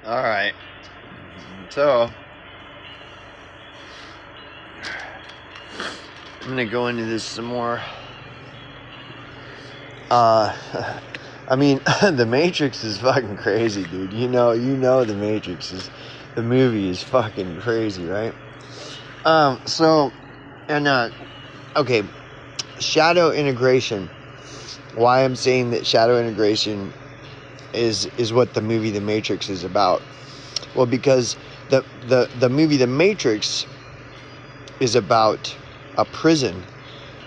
All right. So I'm gonna go into this some more. I mean, The Matrix is fucking crazy, dude. You know, The Matrix is, the movie is fucking crazy, right? Okay, shadow integration. Why I'm saying that shadow integration is what the movie The Matrix is about. Well, because the movie The Matrix is about a prison.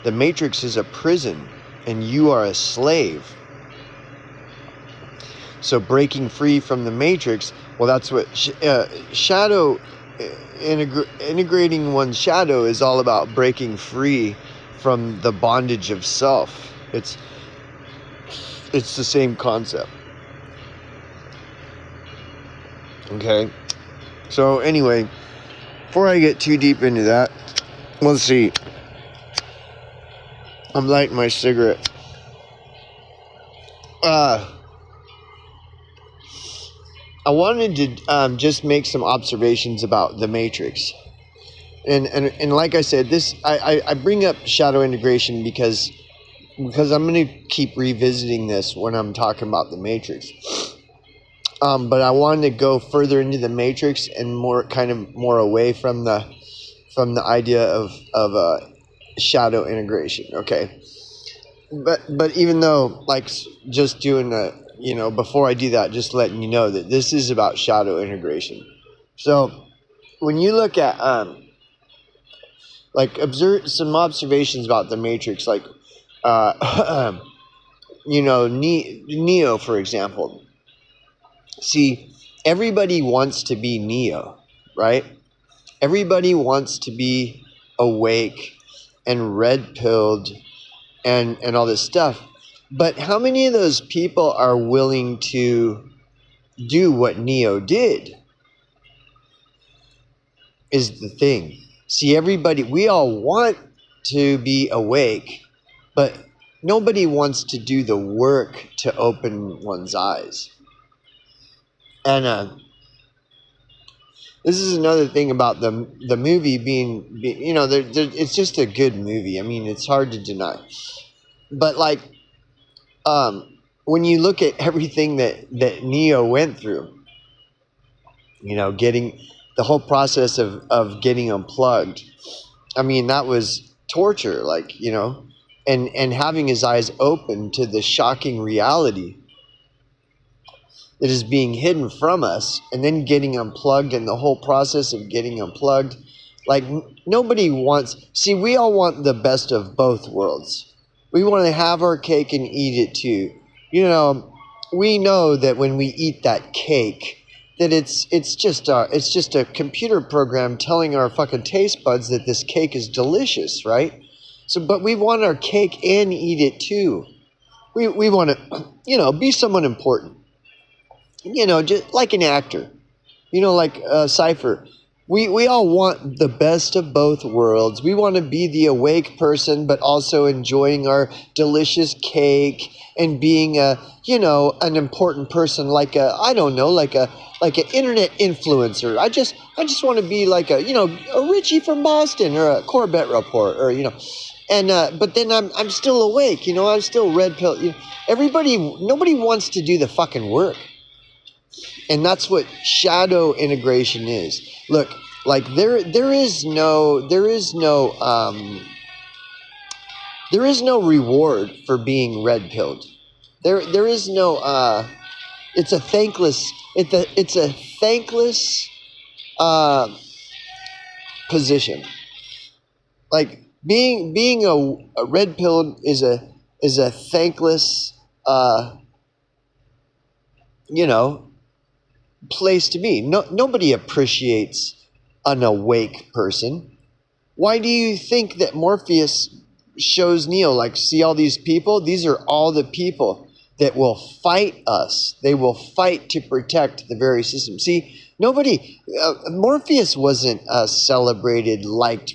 The Matrix is a prison, and you are a slave. So breaking free from the Matrix, well, that's what shadow integrating one's shadow is all about. Breaking free from the bondage of self. It's the same concept. Okay. So anyway, before I get too deep into that, let's see. I'm lighting my cigarette. I wanted to just make some observations about the Matrix, and like I said, this I bring up shadow integration because I'm going to keep revisiting this when I'm talking about the Matrix. But I wanted to go further into the Matrix and more away from the idea of shadow integration. Okay, but even though, like, just doing before I do that, just letting you know that this is about shadow integration. So when you look at observe some observations about the Matrix, like Neo, for example. See, everybody wants to be Neo, right? Everybody wants to be awake and red-pilled and all this stuff. But how many of those people are willing to do what Neo did is the thing. See, we all want to be awake, but nobody wants to do the work to open one's eyes. And this is another thing about the movie being it's just a good movie. I mean, it's hard to deny. But when you look at everything that Neo went through, getting the whole process of getting unplugged, I mean, that was torture, and having his eyes open to the shocking reality that is being hidden from us, and then getting unplugged, and the whole process of getting unplugged. Nobody wants... See, we all want the best of both worlds. We want to have our cake and eat it too. We know that when we eat that cake, that it's just a computer program telling our fucking taste buds that this cake is delicious, right? So, but we want our cake and eat it too. We want to, be someone important. Just like an actor, like Cypher. We all want the best of both worlds. We want to be the awake person, but also enjoying our delicious cake and being an important person, like an internet influencer. I just want to be like a Richie from Boston, or a Corbett report, or and but then I'm still awake. I'm still red pill. Nobody wants to do the fucking work. And that's what shadow integration is. Look, there is no reward for being red pilled. There is no it's a thankless position. Like being a red pilled is a thankless place to be. Nobody appreciates an awake person. Why do you think that Morpheus shows Neo, see all these people? These are all the people that will fight us. They will fight to protect the very system. See, Morpheus wasn't a celebrated, liked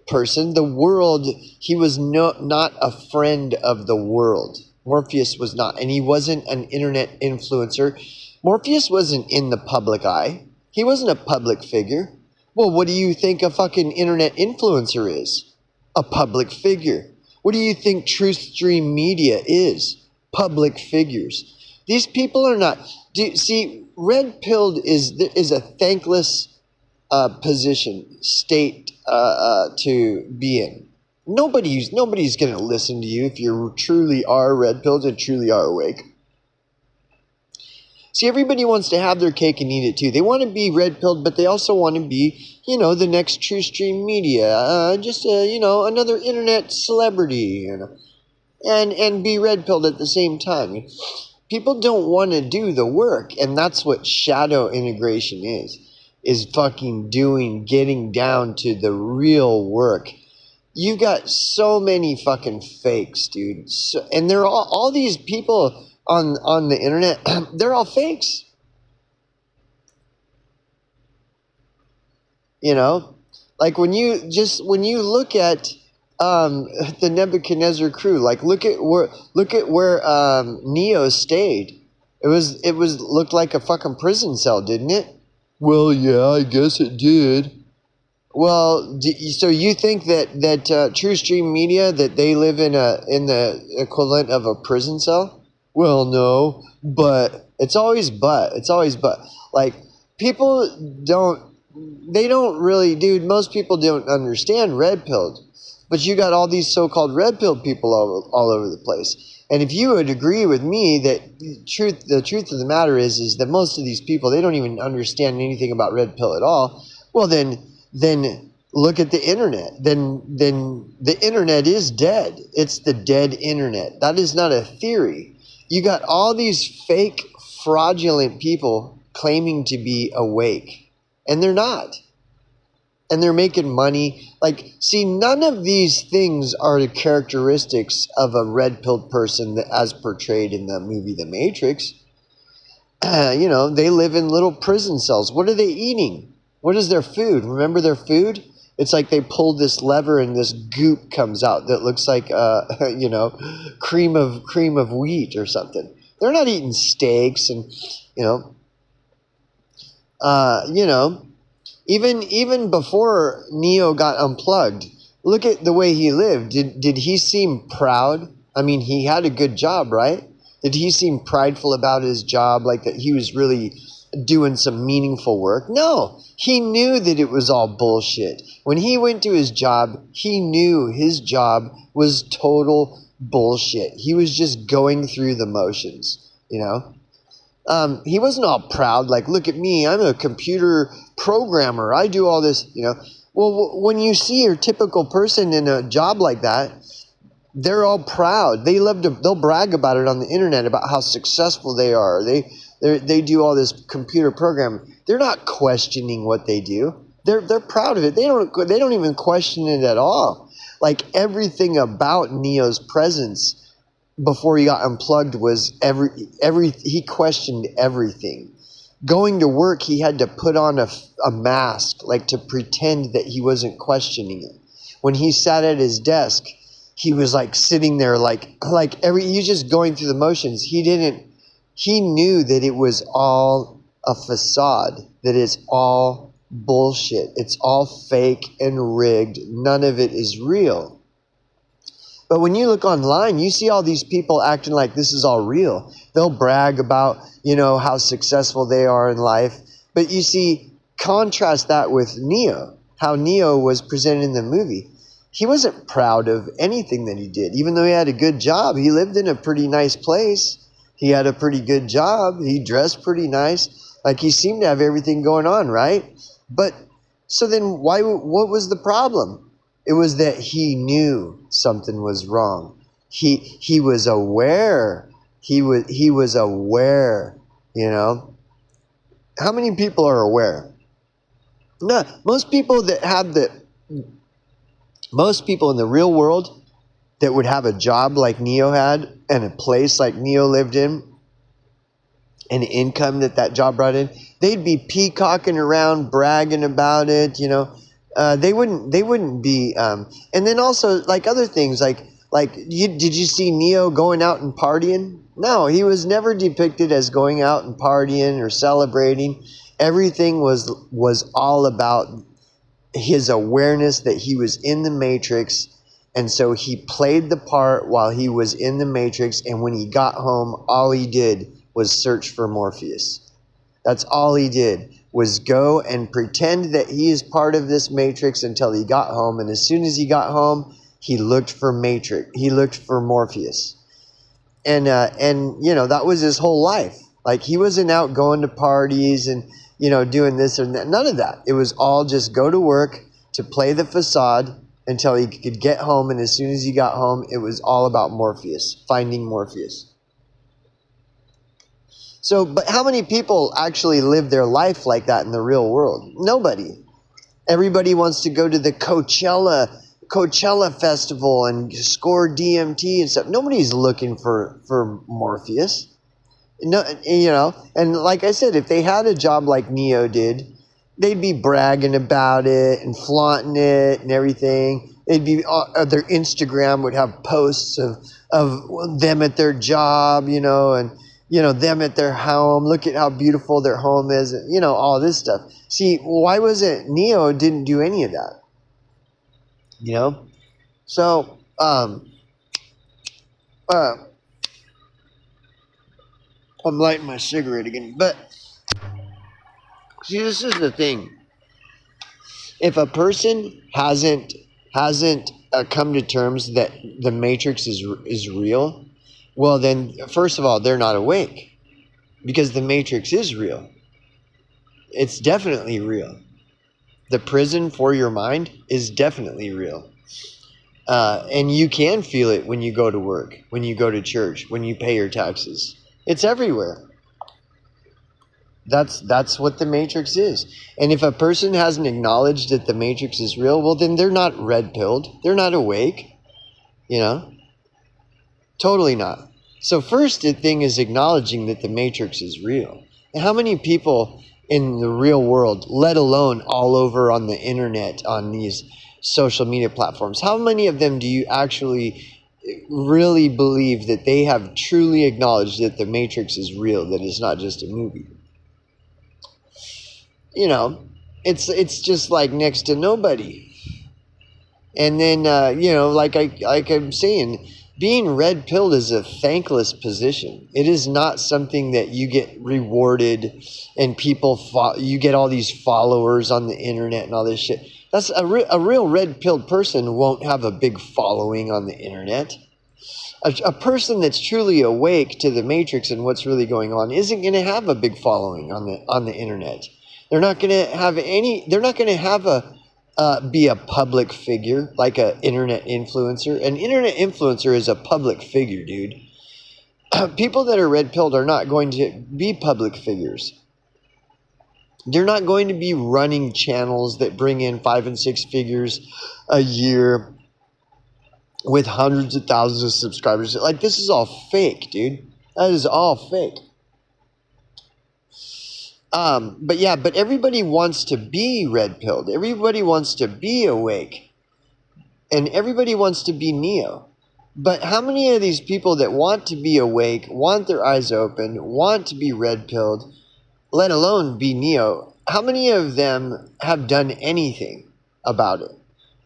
person. The world, he was not a friend of the world. Morpheus was not, and he wasn't an internet influencer. Morpheus wasn't in the public eye. He wasn't a public figure. Well, what do you think a fucking internet influencer is? A public figure. What do you think truth stream media is? Public figures. These people are not. See, red pilled is a thankless position, state to be in. Nobody's going to listen to you if you truly are red pilled and truly are awake. See, everybody wants to have their cake and eat it too. They want to be red pilled, but they also want to be, the next true stream media, another internet celebrity, and be red pilled at the same time. People don't want to do the work, and that's what shadow integration is fucking getting down to the real work. You got so many fucking fakes, dude. And they're all these people on the internet, they're all fakes. Like when you look at the Nebuchadnezzar crew, like look at where Neo stayed. It looked like a fucking prison cell, didn't it? Well, yeah, I guess it did. Well, so you think that True Stream Media, that they live in the equivalent of a prison cell? Well, no, but it's always but. Like, people don't really, dude, most people don't understand red pilled, but you got all these so-called red pilled people all over the place. And if you would agree with me that the truth of the matter is that most of these people, they don't even understand anything about red pill at all, well, then look at the internet. Then the internet is dead. It's the dead internet. That is not a theory. You got all these fake, fraudulent people claiming to be awake, and they're not. And they're making money. Like, see, none of these things are the characteristics of a red-pilled person as portrayed in the movie The Matrix. They live in little prison cells. What are they eating? What is their food? Remember their food? It's like they pull this lever and this goop comes out that looks like, cream of wheat or something. They're not eating steaks and, even before Neo got unplugged, look at the way he lived. Did he seem proud? I mean, he had a good job, right? Did he seem prideful about his job, like that he was really doing some meaningful work? No, he knew that it was all bullshit. When he went to his job, he knew his job was total bullshit. He was just going through the motions, he wasn't all proud, like, look at me, I'm a computer programmer, I do all this, Well, when you see your typical person in a job like that, they're all proud. They'll brag about it on the internet about how successful they are. They do all this computer programming. They're not questioning what they do. They're proud of it. They don't even question it at all. Like, everything about Neo's presence before he got unplugged was he questioned everything. Going to work, he had to put on a mask, like, to pretend that he wasn't questioning it. When he sat at his desk, he was like sitting there he was just going through the motions. He knew that it was all a facade, that it's all bullshit. It's all fake and rigged. None of it is real. But when you look online, you see all these people acting like this is all real. They'll brag about, how successful they are in life. But you see, contrast that with Neo, how Neo was presented in the movie. He wasn't proud of anything that he did. Even though he had a good job, he lived in a pretty nice place. He had a pretty good job. He dressed pretty nice. Like, he seemed to have everything going on, right? But so then what was the problem? It was that he knew something was wrong. He was aware. He was aware, How many people are aware? No, most people in the real world that would have a job like Neo had and a place like Neo lived in, an income that job brought in, they'd be peacocking around, bragging about it, They wouldn't be, and then also, like, other things, did you see Neo going out and partying? No, he was never depicted as going out and partying or celebrating. Everything was all about his awareness that he was in the Matrix, and so he played the part while he was in the Matrix, and when he got home, all he did was search for Morpheus. That's all he did, was go and pretend that he is part of this Matrix until he got home, and as soon as he got home, he looked for Morpheus. And that was his whole life. Like, he wasn't out going to parties and doing this or that. None of that. It was all just go to work to play the facade until he could get home, and as soon as he got home, it was all about Morpheus, finding Morpheus. So, but how many people actually live their life like that in the real world? Nobody. Everybody wants to go to the Coachella festival and score DMT and stuff. Nobody's looking for Morpheus. No, and like I said, if they had a job like Neo did, they'd be bragging about it and flaunting it and everything. They'd be their Instagram would have posts of them at their job, and them at their home. Look at how beautiful their home is, and all this stuff. See, why was it Neo didn't do any of that? So I'm lighting my cigarette again. But see, this is the thing. If a person hasn't come to terms that the Matrix is real, well then, first of all, they're not awake, because the Matrix is real. It's definitely real. The prison for your mind is definitely real. And you can feel it when you go to work, when you go to church, when you pay your taxes. It's everywhere. That's what the Matrix is. And if a person hasn't acknowledged that the Matrix is real, well, then they're not red-pilled. They're not awake. Totally not. So first the thing is acknowledging that the Matrix is real. And how many people in the real world, let alone all over on the internet, on these social media platforms, how many of them do you actually really believe that they have truly acknowledged that the Matrix is real, that it's not just a movie? It's just like next to nobody. And then like I'm saying, being red-pilled is a thankless position. It is not something that you get rewarded and you get all these followers on the internet and all this shit. That's a real red-pilled person won't have a big following on the internet. A person that's truly awake to the Matrix and what's really going on isn't going to have a big following on the internet. They're not going to have They're not going to have be a public figure like an internet influencer. An internet influencer is a public figure, dude. People that are red-pilled are not going to be public figures. They're not going to be running channels that bring in 5 and 6 figures a year with hundreds of thousands of subscribers. Like, this is all fake, dude. That is all fake. But everybody wants to be red-pilled. Everybody wants to be awake. And everybody wants to be Neo. But how many of these people that want to be awake, want their eyes open, want to be red-pilled, let alone be Neo, how many of them have done anything about it?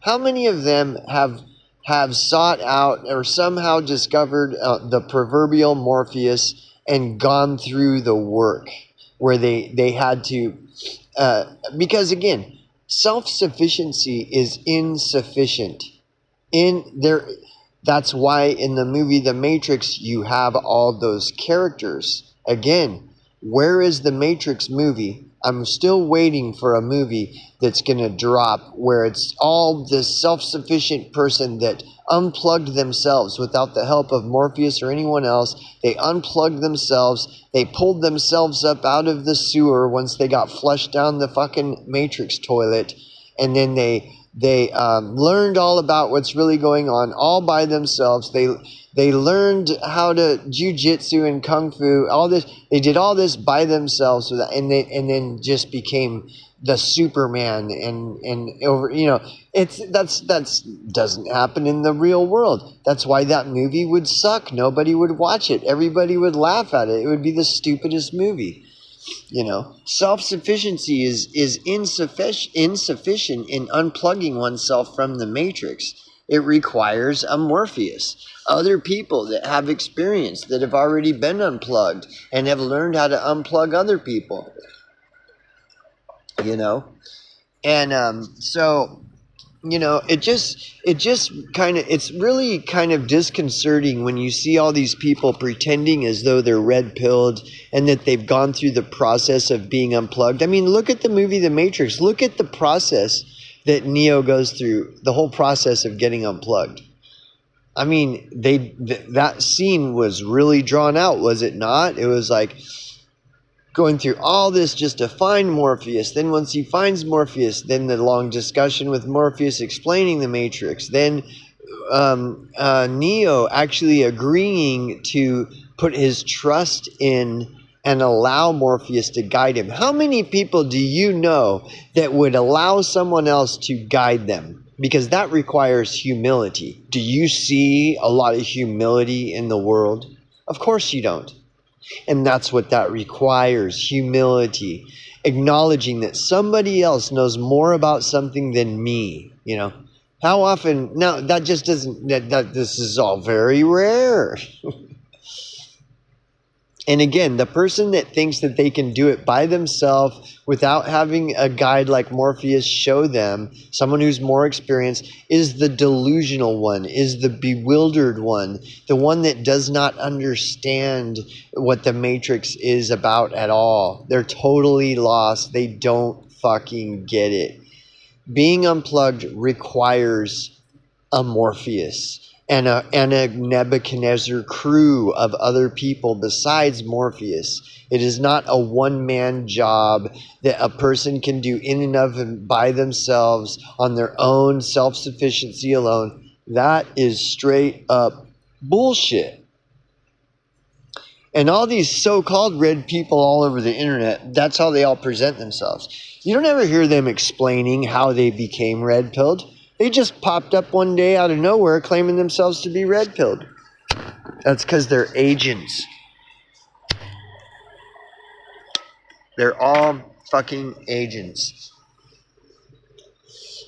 How many of them have sought out or somehow discovered the proverbial Morpheus and gone through the work where they had to, because again, self-sufficiency is insufficient. That's why in the movie The Matrix you have all those characters. Again, where is the Matrix movie? I'm still waiting for a movie that's going to drop where it's all this self-sufficient person that unplugged themselves without the help of Morpheus or anyone else. They unplugged themselves. They pulled themselves up out of the sewer once they got flushed down the fucking Matrix toilet. And then they They learned all about what's really going on all by themselves. They learned how to jujitsu and kung fu. All this, they did all this by themselves, and then just became the Superman and over. That's doesn't happen in the real world. That's why that movie would suck. Nobody would watch it. Everybody would laugh at it. It would be the stupidest movie. Self-sufficiency is insufficient in unplugging oneself from the matrix. It requires a Morpheus, other people that have experience, that have already been unplugged and have learned how to unplug other people. And so it's really kind of disconcerting when you see all these people pretending as though they're red pilled and that they've gone through the process of being unplugged. I mean, look at the movie The Matrix. Look at the process that Neo goes through, the whole process of getting unplugged. I mean, that scene was really drawn out, was it not? It was like going through all this just to find Morpheus. Then once he finds Morpheus, then the long discussion with Morpheus explaining the Matrix. Then Neo actually agreeing to put his trust in and allow Morpheus to guide him. How many people do you know that would allow someone else to guide them? Because that requires humility. Do you see a lot of humility in the world? Of course you don't. And that's what that requires, humility, acknowledging that somebody else knows more about something than me. How often, now that just doesn't, that this is all very rare. And again, the person that thinks that they can do it by themselves without having a guide like Morpheus show them, someone who's more experienced, is the delusional one, is the bewildered one, the one that does not understand what the Matrix is about at all. They're totally lost. They don't fucking get it. Being unplugged requires a Morpheus and a Nebuchadnezzar crew of other people besides Morpheus. It is not a one-man job that a person can do in and of and by themselves on their own self-sufficiency alone. That is straight up bullshit. And all these so-called red people all over the internet, that's how they all present themselves. You don't ever hear them explaining how they became red-pilled. They just popped up one day out of nowhere claiming themselves to be red-pilled. That's because they're agents. They're all fucking agents.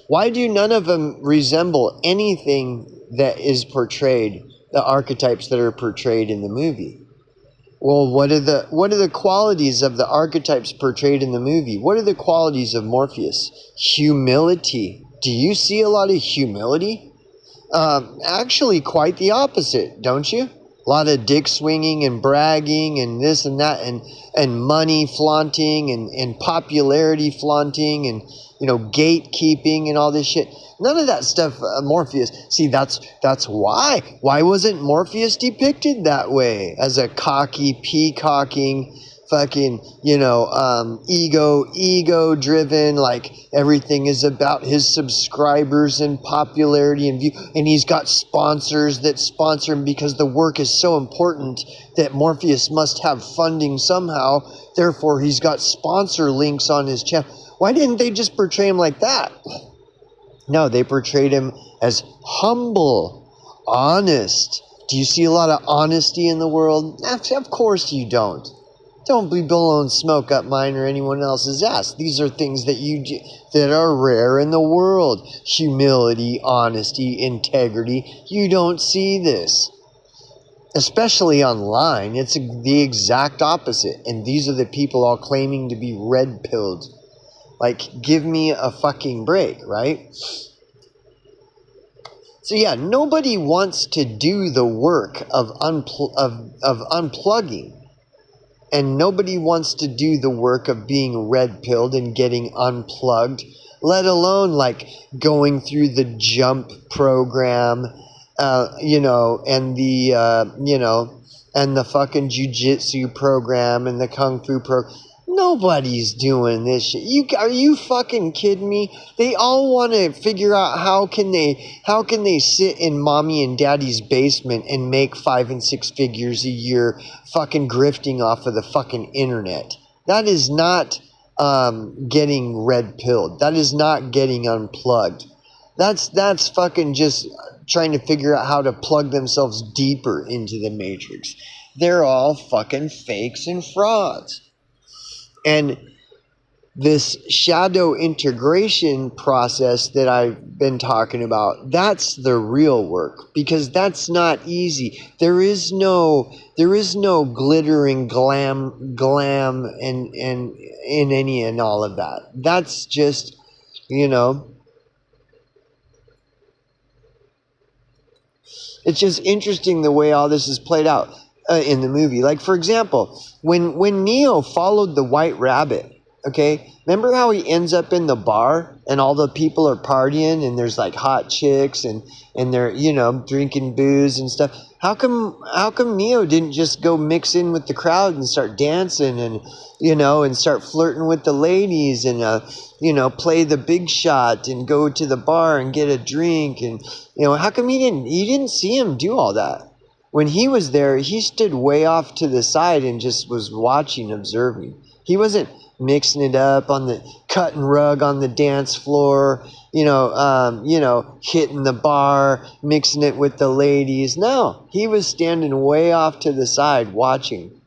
Why do none of them resemble anything that is portrayed, the archetypes that are portrayed in the movie? Well, what are the qualities of the archetypes portrayed in the movie? What are the qualities of Morpheus? Humility. Do you see a lot of humility? Actually, quite the opposite, don't you? A lot of dick swinging and bragging and this and that and money flaunting and popularity flaunting and gatekeeping and all this shit. None of that stuff, Morpheus. See, that's why. Why wasn't Morpheus depicted that way? As a cocky, peacocking, fucking, ego-driven, like everything is about his subscribers and popularity and view. And he's got sponsors that sponsor him because the work is so important that Morpheus must have funding somehow. Therefore, he's got sponsor links on his channel. Why didn't they just portray him like that? No, they portrayed him as humble, honest. Do you see a lot of honesty in the world? Of course you don't. Don't be blowing smoke up mine or anyone else's ass. These are things that are rare in the world. Humility, honesty, integrity. You don't see this. Especially online. It's the exact opposite. And these are the people all claiming to be red-pilled. Like, give me a fucking break, right? So yeah, nobody wants to do the work of unplugging. And nobody wants to do the work of being red-pilled and getting unplugged, let alone like going through the jump program, and the fucking jiu-jitsu program and the kung fu program. Nobody's doing this shit. Are you fucking kidding me? They all want to figure out how can they sit in mommy and daddy's basement and make 5 and 6 figures a year fucking grifting off of the fucking internet. That is not getting red pilled. That is not getting unplugged. That's fucking just trying to figure out how to plug themselves deeper into the matrix. They're all fucking fakes and frauds. And this shadow integration process that I've been talking about, that's the real work, because that's not easy. There is no glittering glam and in any and all of that. That's just, it's just interesting the way all this is played out in the movie. Like, for example, when Neo followed the White Rabbit, okay, remember how he ends up in the bar and all the people are partying and there's like hot chicks and they're, drinking booze and stuff. How come Neo didn't just go mix in with the crowd and start dancing and, and start flirting with the ladies and, play the big shot and go to the bar and get a drink? And, how come you didn't see him do all that? When he was there, he stood way off to the side and just was watching, observing. He wasn't mixing it up on the cutting rug on the dance floor, hitting the bar, mixing it with the ladies. No, he was standing way off to the side watching.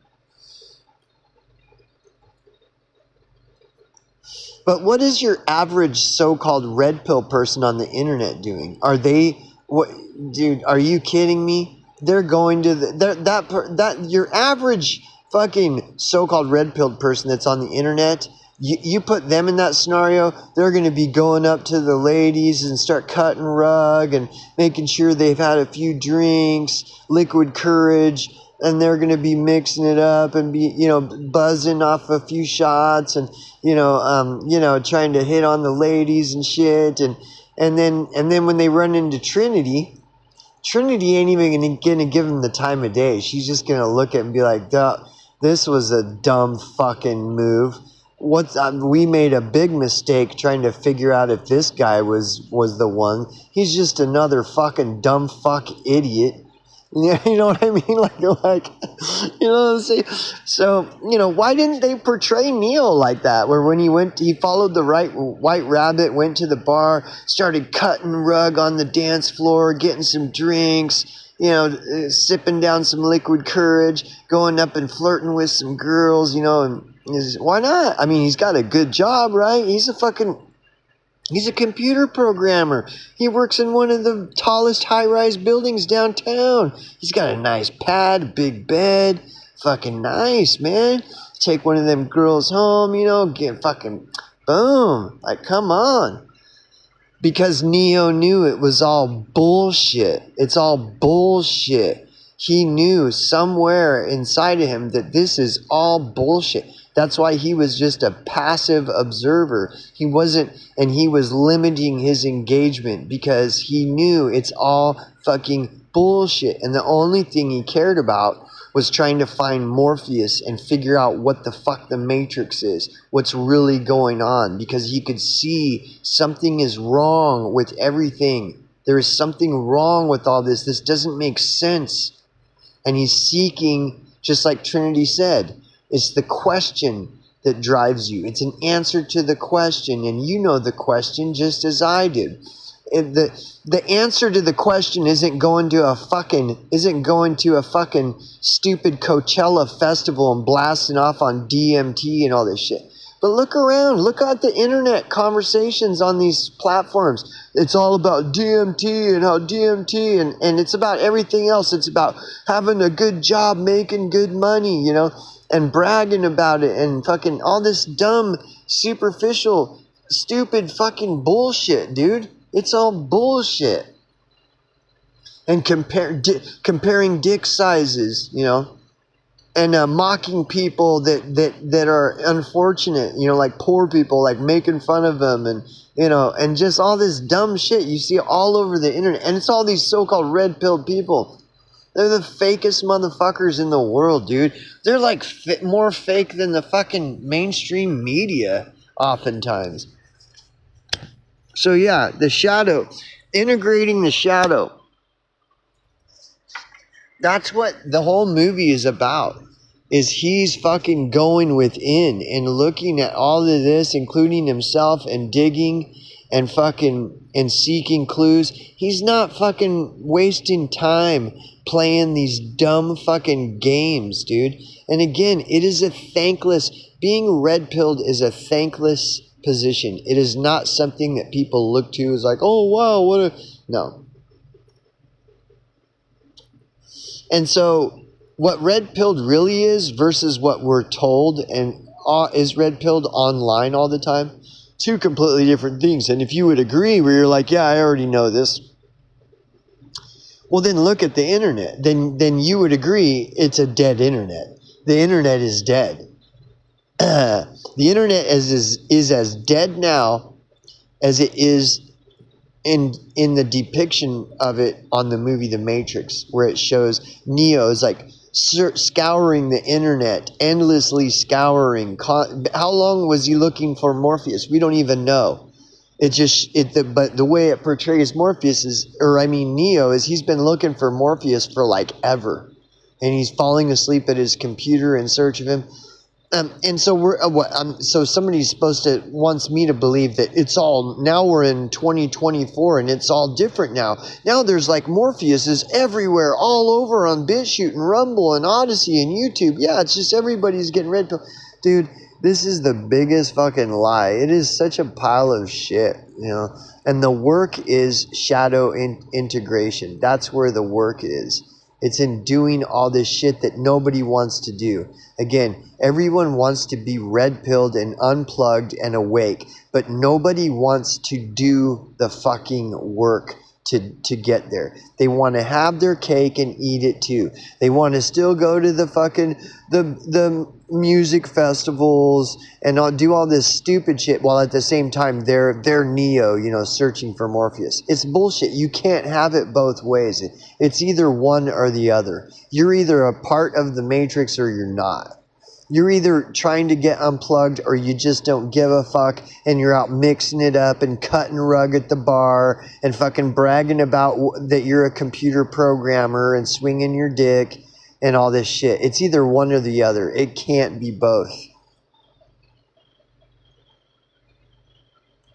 But what is your average so-called red pill person on the internet doing? Are you kidding me? They're going to your average fucking so-called red-pilled person that's on the internet, you put them in that scenario, they're going to be going up to the ladies and start cutting rug and making sure they've had a few drinks, liquid courage, and they're going to be mixing it up and be, buzzing off a few shots and, trying to hit on the ladies and shit. And then when they run into Trinity ain't even going to give them the time of day. She's just going to look at it and be like, duh. This was a dumb fucking move. We made a big mistake trying to figure out if this guy was the one. He's just another fucking dumb fuck idiot. You know what I mean? Like, you know what I'm saying? So, why didn't they portray Neo like that? Where when he followed the White Rabbit, went to the bar, started cutting rug on the dance floor, getting some drinks, sipping down some liquid courage, going up and flirting with some girls, and why not? I mean, he's got a good job, right? He's a computer programmer. He works in one of the tallest high-rise buildings downtown. He's got a nice pad, a big bed. Fucking nice, man. Take one of them girls home, get fucking boom. Like, come on. Because Neo knew it was all bullshit. It's all bullshit. He knew somewhere inside of him that this is all bullshit. That's why he was just a passive observer. He was limiting his engagement because he knew it's all fucking bullshit. And the only thing he cared about was trying to find Morpheus and figure out what the fuck the Matrix is, what's really going on, because he could see something is wrong with everything. There is something wrong with all this. This doesn't make sense. And he's seeking, just like Trinity said, it's the question that drives you. It's an answer to the question, and you know the question just as I did. The answer to the question isn't going to a fucking stupid Coachella festival and blasting off on DMT and all this shit. But look around, look at the internet conversations on these platforms. It's all about DMT and how DMT and it's about everything else. It's about having a good job, making good money, and bragging about it and fucking all this dumb, superficial, stupid fucking bullshit, dude. It's all bullshit. And comparing dick sizes, and mocking people that are unfortunate, like poor people, like making fun of them and just all this dumb shit you see all over the internet. And it's all these so-called red-pilled people. They're the fakest motherfuckers in the world, dude. They're like more fake than the fucking mainstream media oftentimes. So yeah, the shadow, integrating the shadow. That's what the whole movie is about. Is he's fucking going within and looking at all of this, including himself, and digging and fucking and seeking clues. He's not fucking wasting time playing these dumb fucking games, dude. And again, it is a thankless, being red pilled is a thankless position. It is not something that people look to as like, oh wow, what a, no. And so what red pilled really is versus what we're told and is red pilled online all the time, two completely different things. And if you would agree where you're like, yeah, I already know this, well then look at the internet. Then you would agree it's a dead internet. The internet is dead. The internet is as dead now as it is in the depiction of it on the movie The Matrix, where it shows Neo is like scouring the internet, endlessly scouring. How long was he looking for Morpheus? We don't even know. But the way it portrays Morpheus Neo is he's been looking for Morpheus for like ever, and he's falling asleep at his computer in search of him. And so so somebody's supposed to wants me to believe that it's all, now we're in 2024 and it's all different now. Now there's like Morpheuses everywhere, all over on BitChute and Rumble and Odyssey and YouTube. Yeah, it's just everybody's getting red pill. Dude, this is the biggest fucking lie. It is such a pile of shit, you know. And the work is shadow integration. That's where the work is. It's in doing all this shit that nobody wants to do. Again, everyone wants to be red-pilled and unplugged and awake, but nobody wants to do the fucking work to get there. They want to have their cake and eat it too. They want to still go to the fucking the music festivals and do all this stupid shit while at the same time they're Neo, you know, searching for Morpheus. It's bullshit. You can't have it both ways. It's either one or the other. You're either a part of the Matrix or you're not. You're either trying to get unplugged or you just don't give a fuck and you're out mixing it up and cutting rug at the bar and fucking bragging about that you're a computer programmer and swinging your dick and all this shit. It's either one or the other. It can't be both.